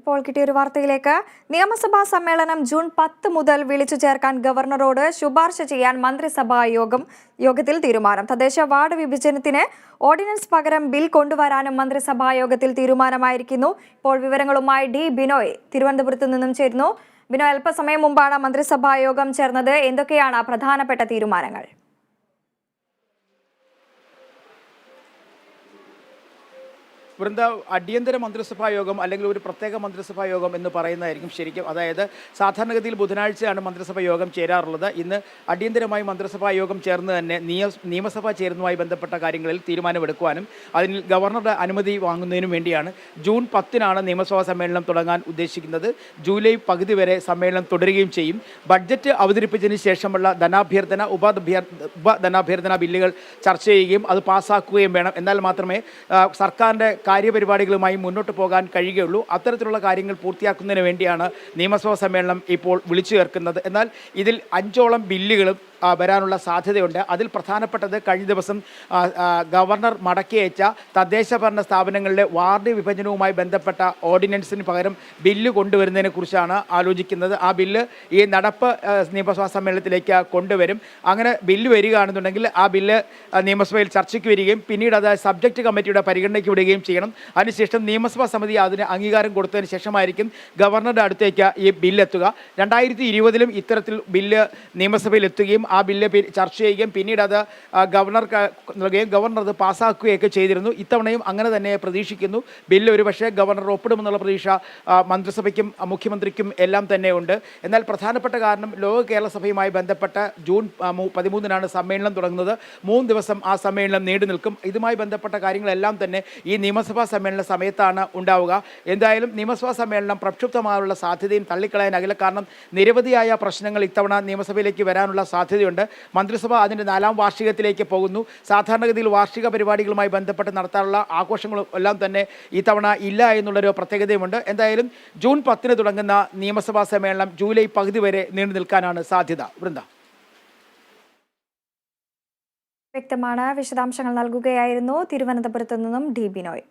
ഇപ്പോൾ കിട്ടിയ ഒരു വാർത്തയിലേക്ക് നിയമസഭാ സമ്മേളനം ജൂൺ 10 മുതൽ വിളിച്ചു ചേർക്കാൻ ഗവർണറോട് ശുപാർശ ചെയ്യാൻ മന്ത്രിസഭാ യോഗത്തിൽ തീരുമാനം. തദ്ദേശ വാർഡ് വിഭജനത്തിന് ഓർഡിനൻസ് പകരം ബിൽ കൊണ്ടുവരാനും മന്ത്രിസഭാ യോഗത്തിൽ തീരുമാനമായിരിക്കുന്നു. ഇപ്പോൾ വിവരങ്ങളുമായി ഡി ബിനോയ് തിരുവനന്തപുരത്ത് നിന്നും ചേരുന്നു. ബിനോയ്, അല്പസമയം മുമ്പാണ് മന്ത്രിസഭാ യോഗം ചേർന്നത്. എന്തൊക്കെയാണ് പ്രധാനപ്പെട്ട തീരുമാനങ്ങൾ? വൃന്ദ, അടിയന്തര മന്ത്രിസഭാ യോഗം അല്ലെങ്കിൽ ഒരു പ്രത്യേക മന്ത്രിസഭാ യോഗം എന്ന് പറയുന്നതായിരിക്കും ശരിക്കും. അതായത് സാധാരണഗതിയിൽ ബുധനാഴ്ചയാണ് മന്ത്രിസഭാ യോഗം ചേരാറുള്ളത്. ഇന്ന് അടിയന്തരമായി മന്ത്രിസഭാ യോഗം ചേർന്ന് തന്നെ നിയമസഭ ചേരുന്നതുമായി ബന്ധപ്പെട്ട കാര്യങ്ങളിൽ തീരുമാനമെടുക്കുവാനും അതിൽ ഗവർണറുടെ അനുമതി വാങ്ങുന്നതിനും വേണ്ടിയാണ് ജൂൺ 10-നാണ് നിയമസഭാ സമ്മേളനം തുടങ്ങാൻ ഉദ്ദേശിക്കുന്നത്. ജൂലൈ പകുതി വരെ സമ്മേളനം തുടരുകയും ചെയ്യും. ബഡ്ജറ്റ് അവതരിപ്പിച്ചതിന് ശേഷമുള്ള ധനാഭ്യർത്ഥന ഉപധനാഭ്യർത്ഥന ബില്ലുകൾ ചർച്ച ചെയ്യുകയും അത് പാസ്സാക്കുകയും വേണം. എന്നാൽ മാത്രമേ സർക്കാരിൻ്റെ കാര്യപരിപാടികളുമായി മുന്നോട്ട് പോകാൻ കഴിയുകയുള്ളൂ. അത്തരത്തിലുള്ള കാര്യങ്ങൾ പൂർത്തിയാക്കുന്നതിന് വേണ്ടിയാണ് നിയമസഭാ സമ്മേളനം ഇപ്പോൾ വിളിച്ചു ചേർക്കുന്നത്. എന്നാൽ ഇതിൽ 5ഓളം ബില്ലുകളും വരാനുള്ള സാധ്യതയുണ്ട്. അതിൽ പ്രധാനപ്പെട്ടത് കഴിഞ്ഞ ദിവസം ഗവർണർ മടക്കി അയച്ച തദ്ദേശ ഭരണ സ്ഥാപനങ്ങളിലെ വാർഡ് വിഭജനവുമായി ബന്ധപ്പെട്ട ഓർഡിനൻസിന് പകരം ബില്ല് കൊണ്ടുവരുന്നതിനെ കുറിച്ചാണ് ആലോചിക്കുന്നത്. ആ ബില്ല് ഈ നടപ്പ് നിയമസഭാ സമ്മേളനത്തിലേക്ക് കൊണ്ടുവരും. അങ്ങനെ ബില്ല് വരികയാണെന്നുണ്ടെങ്കിൽ ആ ബില്ല് നിയമസഭയിൽ ചർച്ചയ്ക്ക് വരികയും പിന്നീട് അത് സബ്ജക്റ്റ് കമ്മിറ്റിയുടെ പരിഗണനയ്ക്ക് വിടുകയും ചെയ്യണം. അതിനുശേഷം നിയമസഭാ സമിതി അതിന് അംഗീകാരം കൊടുത്തതിന് ശേഷമായിരിക്കും ഗവർണറുടെ അടുത്തേക്ക് ഈ ബില്ലെത്തുക. 2020-ലും ഇത്തരത്തിൽ ബില്ല് നിയമസഭയിൽ എത്തുകയും ആ ബില്ല് ചർച്ച ചെയ്യുകയും പിന്നീട് അത് ഗവർണർക്ക് നൽകുകയും ഗവർണർ അത് പാസ്സാക്കുകയൊക്കെ ചെയ്തിരുന്നു. ഇത്തവണയും അങ്ങനെ തന്നെ പ്രതീക്ഷിക്കുന്നു. ബില്ല് ഒരുപക്ഷെ ഗവർണർ ഒപ്പിടുമെന്നുള്ള പ്രതീക്ഷ മന്ത്രിസഭയ്ക്കും മുഖ്യമന്ത്രിക്കും എല്ലാം തന്നെ ഉണ്ട്. എന്നാൽ പ്രധാനപ്പെട്ട കാരണം ലോക കേരള സഭയുമായി ബന്ധപ്പെട്ട് ജൂൺ 13-നാണ് സമ്മേളനം തുടങ്ങുന്നത്. 3 ദിവസം ആ സമ്മേളനം നീണ്ടു നിൽക്കും. ഇതുമായി ബന്ധപ്പെട്ട കാര്യങ്ങളെല്ലാം തന്നെ ഈ നിയമസഭാ സമ്മേളന സമയത്താണ് ഉണ്ടാവുക. എന്തായാലും നിയമസഭാ സമ്മേളനം പ്രക്ഷുബ്ധമായുള്ള സാധ്യതയും തള്ളിക്കളയാനാകില്ല. കാരണം നിരവധിയായ പ്രശ്നങ്ങൾ ഇത്തവണ നിയമസഭയിലേക്ക് വരാനുള്ള സാധ്യതയുണ്ട്. മന്ത്രിസഭ അതിൻ്റെ 4ാം വാർഷികത്തിലേക്ക് പോകുന്നു. സാധാരണഗതിയിൽ വാർഷിക പരിപാടികളുമായി ബന്ധപ്പെട്ട് നടത്താനുള്ള ആഘോഷങ്ങളും എല്ലാം തന്നെ ഇത്തവണ ഇല്ല എന്നുള്ളൊരു പ്രത്യേകതയുമുണ്ട്. എന്തായാലും ജൂൺ 10-ന് തുടങ്ങുന്ന നിയമസഭാ സമ്മേളനം ജൂലൈ പകുതി വരെ നീണ്ടു നിൽക്കാനാണ് സാധ്യത. വൃന്ദ, വ്യക്തമാണ്. വിശദാംശങ്ങൾ നൽകുകയായിരുന്നു തിരുവനന്തപുരത്ത് നിന്നും ഡി ബിനോയ്.